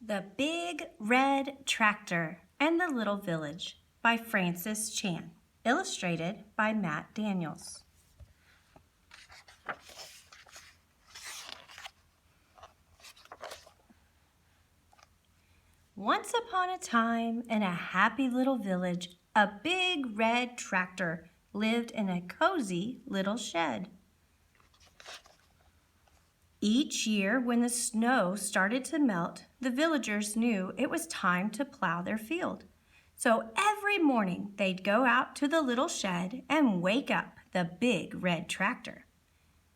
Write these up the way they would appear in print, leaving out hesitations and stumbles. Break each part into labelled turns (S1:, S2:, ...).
S1: The Big Red Tractor and the Little Village by Francis Chan, illustrated by Matt Daniels. Once upon a time, in a happy little village, a big red tractor lived in a cozy little shed. Each year, when the snow started to melt, the villagers knew it was time to plow their field. So every morning, they'd go out to the little shed and wake up the big red tractor.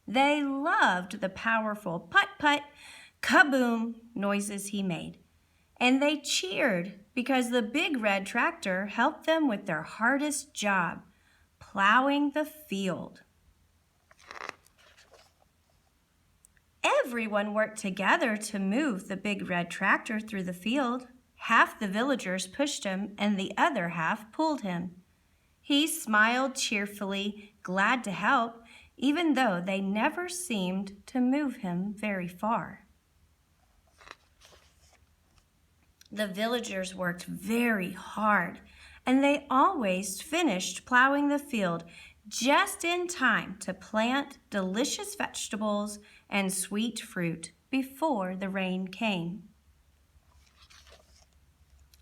S1: They loved the powerful put-put, kaboom noises he made. And they cheered because the big red tractor helped them with their hardest job, plowing the field. Everyone worked together to move the big red tractor through the field. Half the villagers pushed him and the other half pulled him. He smiled cheerfully, glad to help, even though they never seemed to move him very far. The villagers worked very hard, and they always finished plowing the field just in time to plant delicious vegetables and sweet fruit before the rain came.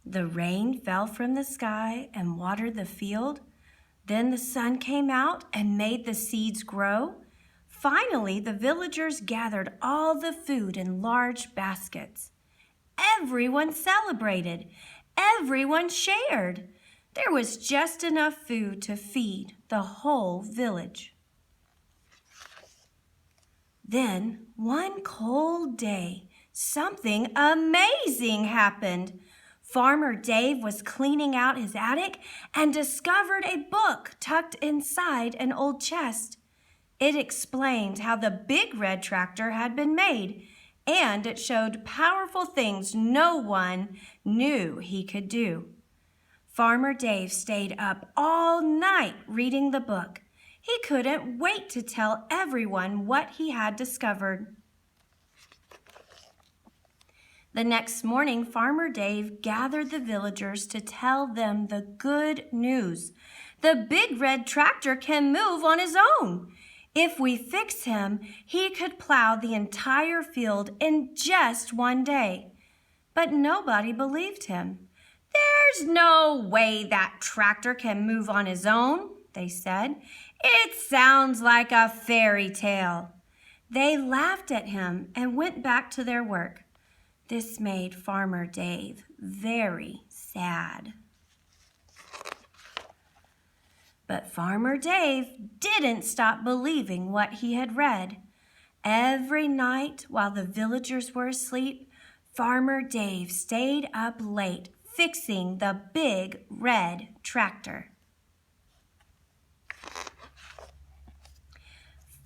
S1: The rain fell from the sky and watered the field. Then the sun came out and made the seeds grow. Finally, the villagers gathered all the food in large baskets. Everyone celebrated. Everyone shared. There was just enough food to feed the whole village. Then, one cold day, something amazing happened. Farmer Dave was cleaning out his attic and discovered a book tucked inside an old chest. It explained how the big red tractor had been made, and it showed powerful things no one knew he could do. Farmer Dave stayed up all night reading the book. He couldn't wait to tell everyone what he had discovered. The next morning, Farmer Dave gathered the villagers to tell them the good news. The big red tractor can move on his own. If we fix him, he could plow the entire field in just one day. But nobody believed him. "There's no way that tractor can move on his own," they said. "It sounds like a fairy tale." They laughed at him and went back to their work. This made Farmer Dave very sad. But Farmer Dave didn't stop believing what he had read. Every night while the villagers were asleep, Farmer Dave stayed up late fixing the big red tractor.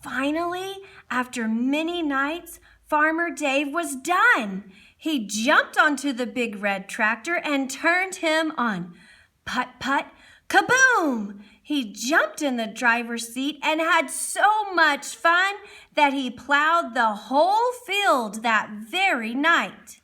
S1: Finally, after many nights, Farmer Dave was done. He jumped onto the big red tractor and turned him on. Put-put, kaboom! He jumped in the driver's seat and had so much fun that he plowed the whole field that very night.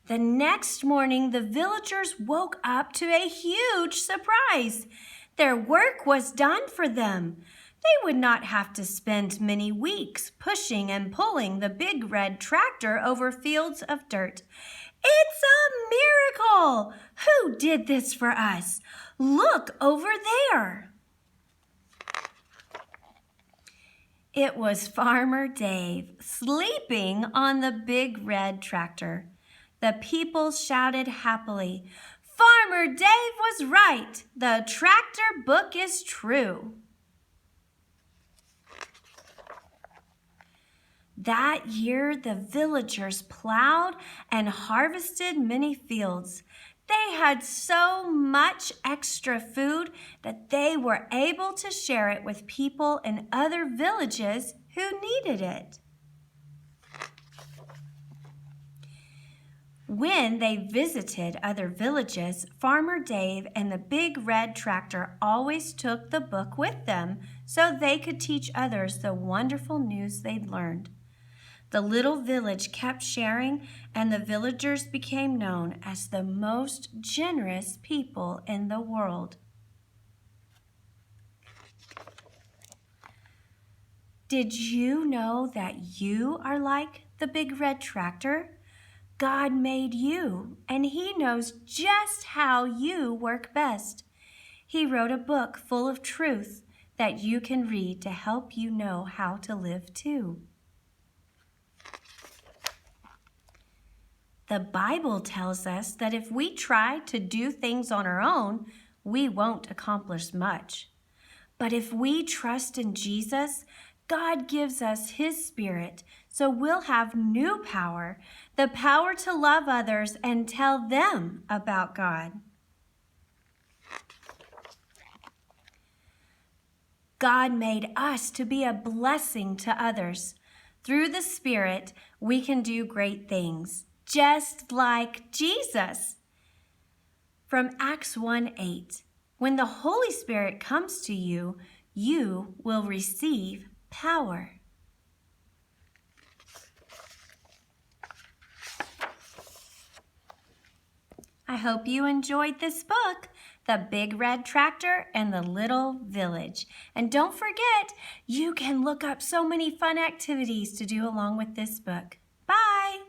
S1: The next morning, the villagers woke up to a huge surprise. Their work was done for them. They would not have to spend many weeks pushing and pulling the big red tractor over fields of dirt. "It's a miracle! Who did this for us? Look over there!" It was Farmer Dave sleeping on the big red tractor. The people shouted happily, "Farmer Dave was right! The tractor book is true!" That year, the villagers plowed and harvested many fields. They had so much extra food that they were able to share it with people in other villages who needed it. When they visited other villages, Farmer Dave and the big red tractor always took the book with them so they could teach others the wonderful news they'd learned. The little village kept sharing, and the villagers became known as the most generous people in the world. Did you know that you are like the big red tractor? God made you, and He knows just how you work best. He wrote a book full of truth that you can read to help you know how to live too. The Bible tells us that if we try to do things on our own, we won't accomplish much. But if we trust in Jesus, God gives us His Spirit, so we'll have new power, the power to love others and tell them about God. God made us to be a blessing to others. Through the Spirit, we can do great things, just like Jesus. From Acts 1:8, when the Holy Spirit comes to you, you will receive power. I hope you enjoyed this book, The Big Red Tractor and the Little Village. And don't forget, you can look up so many fun activities to do along with this book. Bye!